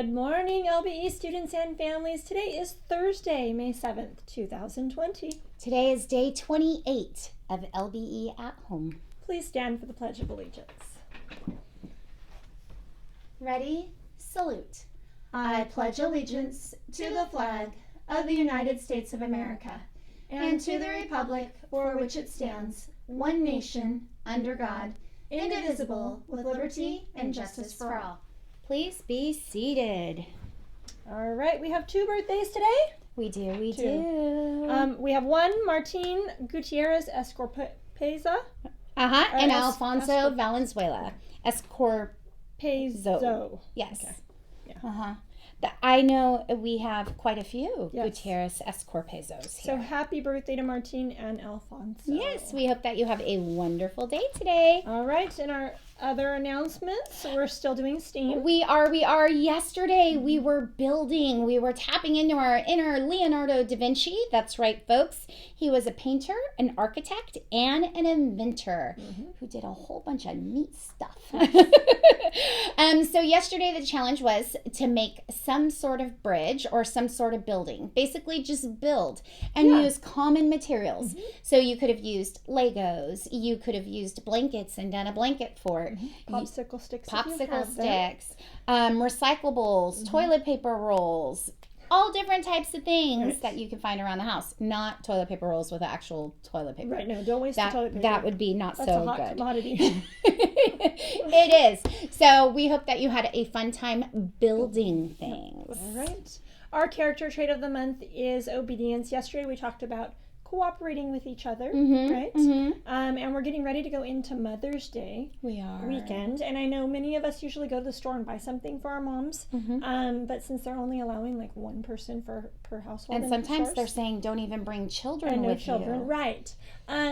Good morning, LBE students and families. Today is Thursday, May 7th, 2020. Today is day 28 of LBE at Home. Please stand for the Pledge of Allegiance. Ready? Salute. I pledge allegiance to the flag of the United States of America and to the republic for which it stands, one nation, under God, indivisible, with liberty and justice for all. Please be seated. All right, we have two birthdays today. We do. We have one, Martin Gutierrez Escorpeza. And Alfonso Valenzuela Escorpezo. Yes. Okay. Yeah. I know we have quite a few Gutierrez Escorpezos So here. happy birthday to Martin and Alfonso. Yes, we hope that you have a wonderful day today. All right, in our other announcements, we're still doing STEAM. We are. Yesterday, we were building. We were tapping into our inner Leonardo da Vinci. That's right, folks. He was a painter, an architect, and an inventor who did a whole bunch of neat stuff. So yesterday, the challenge was to make some sort of bridge or some sort of building. Basically, just build and use common materials. So you could have used Legos. You could have used blankets and done a blanket fort. Popsicle sticks. Recyclables, toilet paper rolls, all different types of things that you can find around the house. Not toilet paper rolls with actual toilet paper. Right, no, don't waste the toilet paper. That would be not That's so a hot good. Commodity. It is. So we hope that you had a fun time building things. All right. Our character trait of the month is obedience. Yesterday we talked about cooperating with each other, right? And we're getting ready to go into Mother's Day weekend. And I know many of us usually go to the store and buy something for our moms. But since they're only allowing like one person per household, and sometimes they're saying don't even bring children and no with children, you. Right?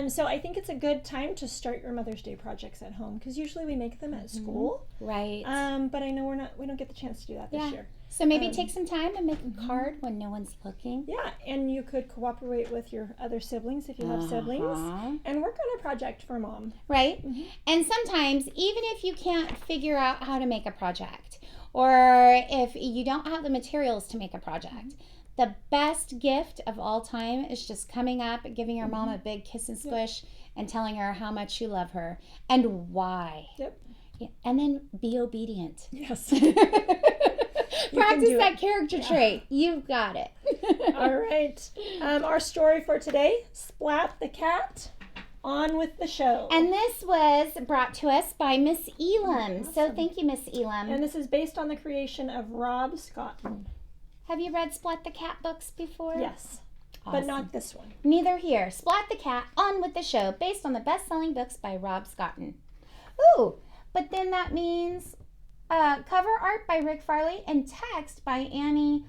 So I think it's a good time to start your Mother's Day projects at home because usually we make them at school, right? But I know we don't get the chance to do that this year. So maybe take some time and make a card when no one's looking. Yeah, and you could cooperate with your other siblings if you have siblings and work on a project for Mom. Right? And sometimes, even if you can't figure out how to make a project, or if you don't have the materials to make a project, the best gift of all time is just coming up, giving your mom a big kiss and squish, and telling her how much you love her and why. Yep. Yeah, and then be obedient. Yes. Practice that character trait. You've got it. All right. Our story for today, Splat the Cat, on with the show. And this was brought to us by Miss Elam. Awesome. So thank you, Miss Elam. And this is based on the creation of Rob Scotton. Have you read Splat the Cat books before? Yes. Awesome. But not this one. Neither here. Splat the Cat, on with the show, based on the best-selling books by Rob Scotton. Ooh, but then that means cover art by Rick Farley and text by Annie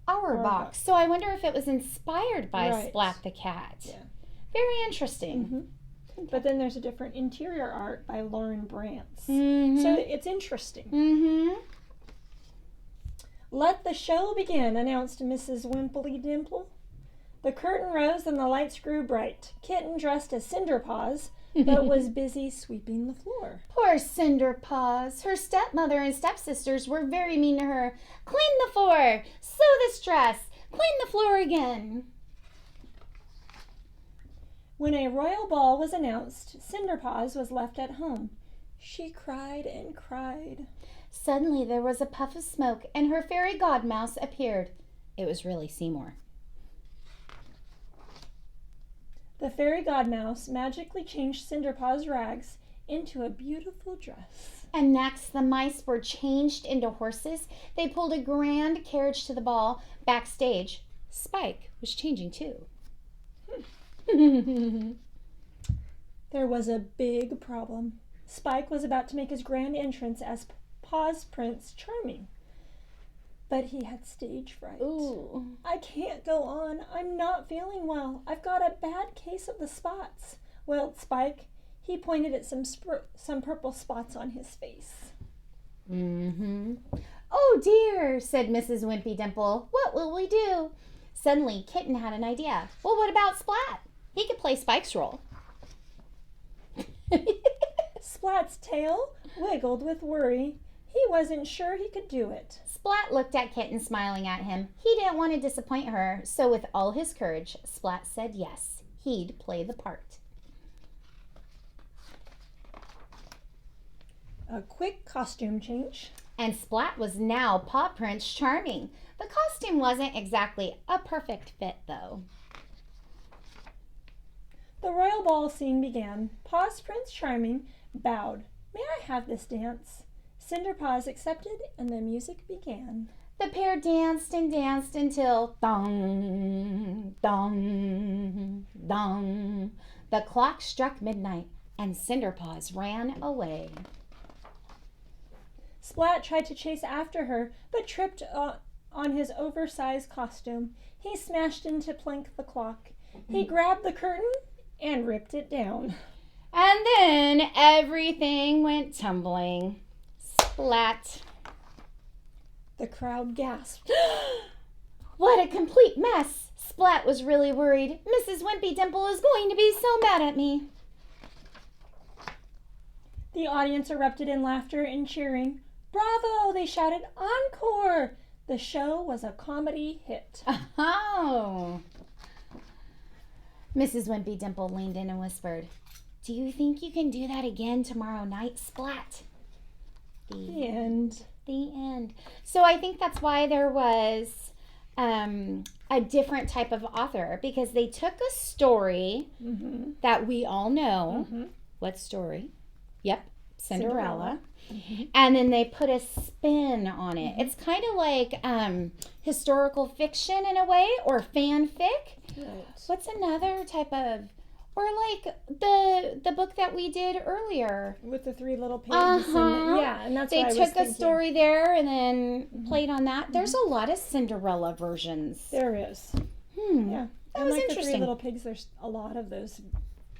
Auerbach. So I wonder if it was inspired by Splat the Cat. Yeah. Very interesting. Okay. But then there's a different interior art by Lauren Brantz. So it's interesting. Let the show begin, announced Mrs. Wimply Dimple. The curtain rose and the lights grew bright. Kitten, dressed as Cinderpaws, but was busy sweeping the floor. Poor Cinderpaws. Her stepmother and stepsisters were very mean to her. Clean the floor. Sew this dress. Clean the floor again. When a royal ball was announced, Cinderpaws was left at home. She cried and cried. Suddenly there was a puff of smoke, and her fairy godmouse appeared. It was really Seymour. The fairy godmouse magically changed Cinderpaws' rags into a beautiful dress. And next, the mice were changed into horses. They pulled a grand carriage to the ball. Backstage, Spike was changing too. There was a big problem. Spike was about to make his grand entrance as Paws Prince Charming. But he had stage fright. Ooh. I can't go on. I'm not feeling well. I've got a bad case of the spots, wailed Spike. He pointed at some purple spots on his face. Oh dear, said Mrs. Wimpy Dimple. What will we do? Suddenly, Kitten had an idea. Well, what about Splat? He could play Spike's role. Splat's tail wiggled with worry. He wasn't sure he could do it. Splat looked at Kitten, smiling at him. He didn't want to disappoint her, so with all his courage, Splat said yes. He'd play the part. A quick costume change. And Splat was now Paw Prince Charming. The costume wasn't exactly a perfect fit, though. The royal ball scene began. Paws Prince Charming bowed. May I have this dance? Cinderpaws accepted, and the music began. The pair danced and danced until dong, dong, dong. The clock struck midnight, and Cinderpaws ran away. Splat tried to chase after her, but tripped on his oversized costume. He smashed into Plank the clock. He grabbed the curtain and ripped it down. And then everything went tumbling. Splat. The crowd gasped. What a complete mess! Splat was really worried. Mrs. Wimpy Dimple is going to be so mad at me. The audience erupted in laughter and cheering. Bravo! They shouted. Encore! The show was a comedy hit. Oh! Mrs. Wimpy Dimple leaned in and whispered, "Do you think you can do that again tomorrow night, Splat?" The end. The end. So I think that's why there was a different type of author, because they took a story that we all know. What story? Yep, Cinderella. And then they put a spin on it. It's kind of like historical fiction in a way, or fanfic. Right. What's another type of, or like the book that we did earlier With the three little pigs. And that's they what I was took a thinking. story there and then played on that. There's a lot of Cinderella versions. There is. Yeah, that was like interesting. The Three Little Pigs, there's a lot of those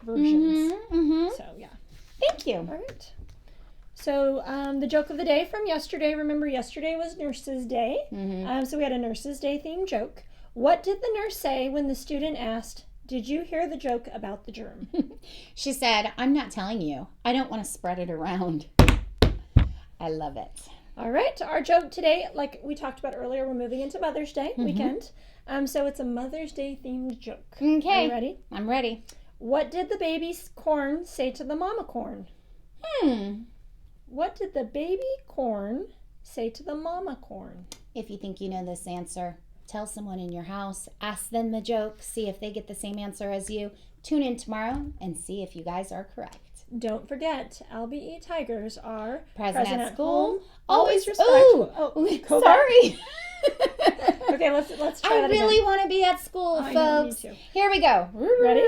versions. So yeah. Thank you. All right. So the joke of the day from yesterday. Remember, yesterday was Nurses Day. So we had a Nurses Day themed joke. What did the nurse say when the student asked, "Did you hear the joke about the germ?" She said, "I'm not telling you. I don't want to spread it around." I love it. All right. Our joke today, like we talked about earlier, we're moving into Mother's Day weekend. So it's a Mother's Day themed joke. Okay. Are you ready? I'm ready. What did the baby corn say to the mama corn? What did the baby corn say to the mama corn? If you think you know this answer, tell someone in your house, ask them the joke, see if they get the same answer as you. Tune in tomorrow and see if you guys are correct. Don't forget, LBE Tigers are present at school, always respectful. Ooh, sorry. Okay, let's try that again. I really want to be at school, folks. Know, me too. Here we go. Ready?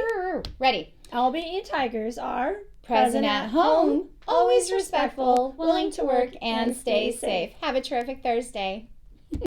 Ready. LBE Tigers are present at home, always respectful, willing to work, and stay safe. Have a terrific Thursday.